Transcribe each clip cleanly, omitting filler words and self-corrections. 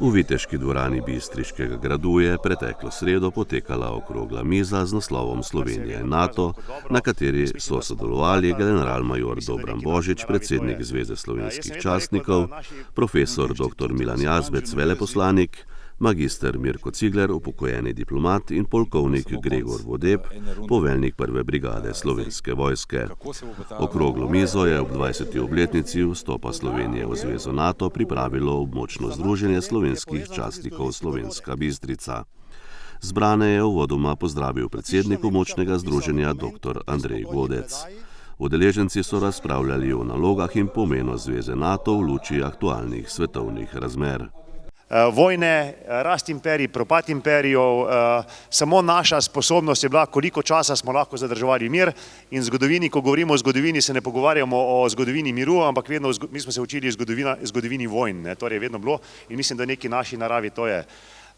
V viteški dvorani Bistriškega gradu je preteklo sredo potekala okrogla miza z naslovom Slovenija in NATO, na kateri so sodelovali generalmajor Dobran Božič, predsednik Zveze slovenskih častnikov, profesor dr. Milan Jazbec, veleposlanik, magister Mirko Cigler, upokojeni diplomat in polkovnik Gregor Vodeb, poveljnik prve brigade Slovenske vojske. Okroglo mizo je ob 20. obletnici vstopa Slovenije v Zvezo NATO pripravilo območno združenje slovenskih častnikov Slovenska Bistrica. Zbrane je uvodoma pozdravil predsednik območnega združenja dr. Andrej Godec. Udeleženci so razpravljali o nalogah in pomenu Zveze NATO v luči aktualnih svetovnih razmer. Vojne, rast imperij, propad imperijev, samo naša sposobnost je bila, koliko časa smo lahko zadrževali mir, in zgodovini, ko govorimo o zgodovini, se ne pogovarjamo o zgodovini miru, ampak vedno, mi smo se učili zgodovini vojn, torej je vedno bilo, in mislim, da neki naši naravi to je.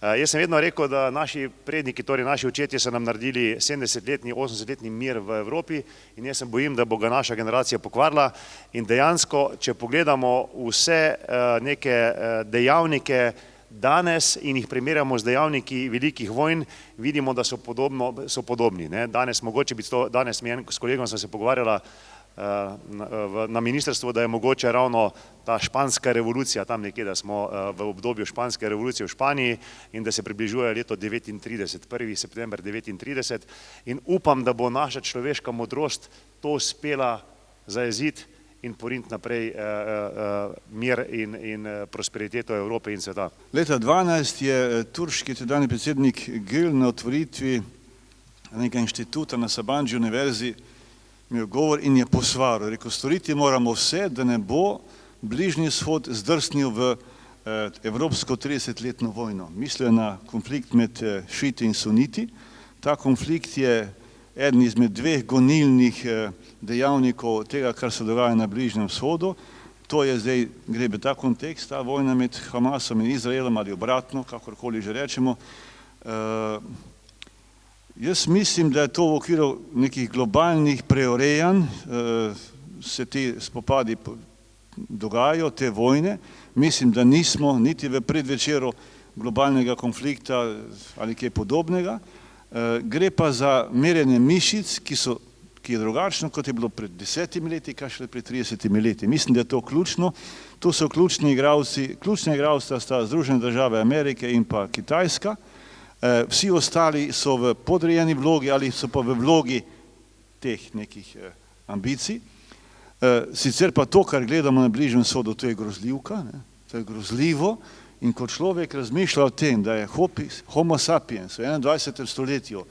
Jaz sem vedno rekel, da naši predniki, torej naši očetje so nam naredili 70-letni, 80-letni mir v Evropi in jaz se bojim, da bo ga naša generacija pokvarila in dejansko, če pogledamo vse neke dejavnike danes in jih primerjamo z dejavniki velikih vojn, vidimo, da so podobni. Danes s kolegom sem se pogovarjala na ministrstvu, da je mogoče ravno ta španska revolucija, tam nekje, da smo v obdobju španske revolucije v Španiji in da se približuje leto 39, 1. september 39 in upam, da bo naša človeška modrost to uspela zajeziti in poriniti naprej mir in prosperiteto Evrope in sveta. Leta 2012 je turški tedajni predsednik Gül na otvoritvi nekega inštituta na Sabancı univerzi imel govor in je posvaril. Rekel, storiti moramo vse, da ne bo Bližnji vzhod zdrsnil v evropsko 30-letno vojno. Mislil je na konflikt med šiti in suniti. Ta konflikt je eden izmed dveh gonilnih dejavnikov tega, kar se dogaja na Bližnjem vzhodu. To je zdaj, gre v ta kontekst, ta vojna med Hamasom in Izraelom ali obratno, kakorkoli že rečemo. Jaz mislim, da je to v okviru nekih globalnih preurejanj, se ti spopadi dogajajo, te vojne. Mislim, da nismo niti v predvečeru globalnega konflikta ali kaj podobnega. Gre pa za merjenje mišic, ki je drugačno, kot je bilo pred 10 leti, kaj šele pred 30 leti. Mislim, da je to ključno. Tu so ključni igralci sta Združene države Amerike in pa Kitajska. Vsi ostali so v podrejeni vlogi ali so pa v vlogi teh nekih ambicij. Sicer pa to, kar gledamo na Bližnjem vzhodu, to je grozljivka, to je grozljivo in ko človek razmišlja o tem, da je homo sapiens v 21. stoletju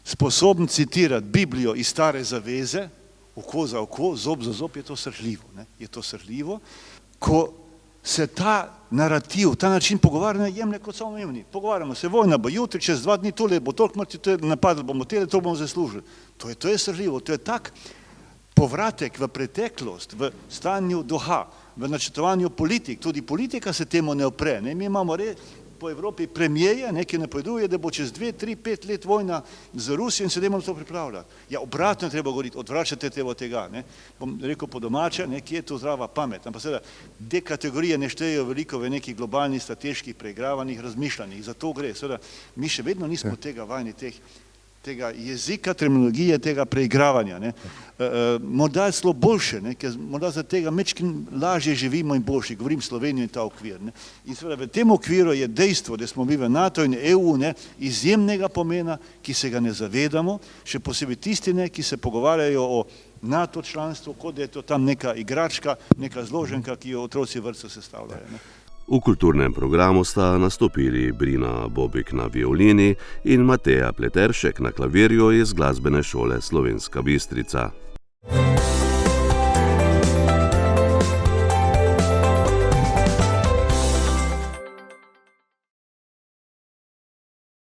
sposoben citirati Biblijo iz Stare zaveze, oko za oko, zob za zob, je to srhljivo. Je to srhljivo, ko se ta narativ, ta način pogovarjanja jemlje kot samoumevni. Pogovarjamo se, vojna bo jutri, čez 2 dni, tole bo toliko mrtvih, napadli bomo tele, to bomo zaslužili. To je srhljivo, to je tak povratek v preteklost, v stanju duha, v načrtovanju politik. Tudi politika se temu ne opre. Mi imamo po Evropi premijeje, nekaj napoveduje, da bo čez 2, 3, 5 let vojna z Rusijo in se dajmo na to pripravljati. Ja, obratno treba govoriti, odvračate te od tega. Bom rekel po domače, kje je tu zdrava pamet. Ampak seveda, te kategorije ne štejejo veliko v nekih globalnih strateških preigravanih razmišljanjih. Zato gre. Seveda, mi še vedno nismo tega vajeni, tega jezika, terminologije, tega preigravanja. Morda je celo boljše, ker morda za tega mečkim lažje živimo in boljše, govorim Slovenijo in ta okvir. In seveda v tem okviru je dejstvo, da smo mi v NATO in EU izjemnega pomena, ki se ga ne zavedamo, še posebej tisti, ki se pogovarjajo o NATO članstvu, kot da je to tam neka igračka, neka zloženka, ki jo otroci vrtca sestavljajo. V kulturnem programu sta nastopili Brina Bobik na violini in Mateja Pleteršek na klavirju iz glasbene šole Slovenska Bistrica.